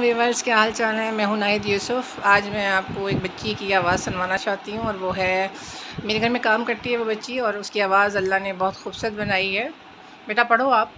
Viewers کیا حال چال ہے؟ میں ہوں ناہید یوسف۔ آج میں آپ کو ایک بچی کی آواز سنوانا چاہتی ہوں، اور وہ ہے میرے گھر میں کام کرتی ہے وہ بچی، اور اس کی آواز اللہ نے بہت خوبصورت بنائی ہے۔ بیٹا پڑھو آپ۔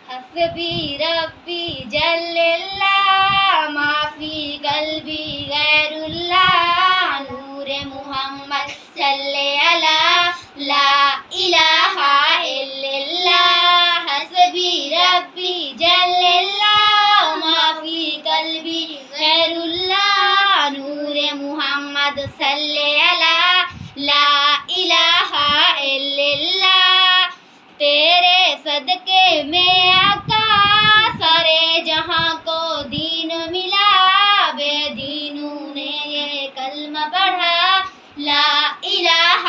حسبی ربی جل اللہ ما فی قلبی غیر اللہ نور محمد صلی علی لا الہ الا اللہ حسبی ربی جل اللہ ما فی قلبی غیر اللہ نور محمد صلی علی لا الہ الا اللہ تیرے صدقے میں آقا سارے جہاں کو دین ملا، بے دینوں نے یہ کلمہ پڑھا لا الہ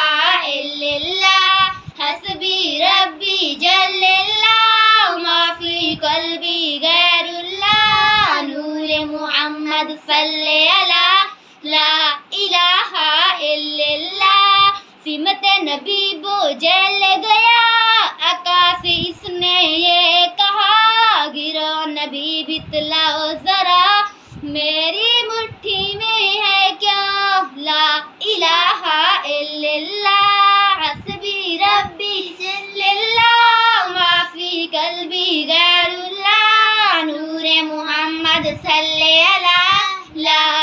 الا اللہ حسبی ربی جل اللہ ما فی قلبی غیر اللہ نور محمد صلی علی لا الہ الا اللہ سمت نبی بو جل گیا سے اس نے یہ کہا گرو نبی بتلاؤ ذرا میری مٹھی میں ہے کیا لا الہ الا اللہ حسبی ربی جل اللہ ما فی قلبی غیر اللہ نور محمد صلی علی لا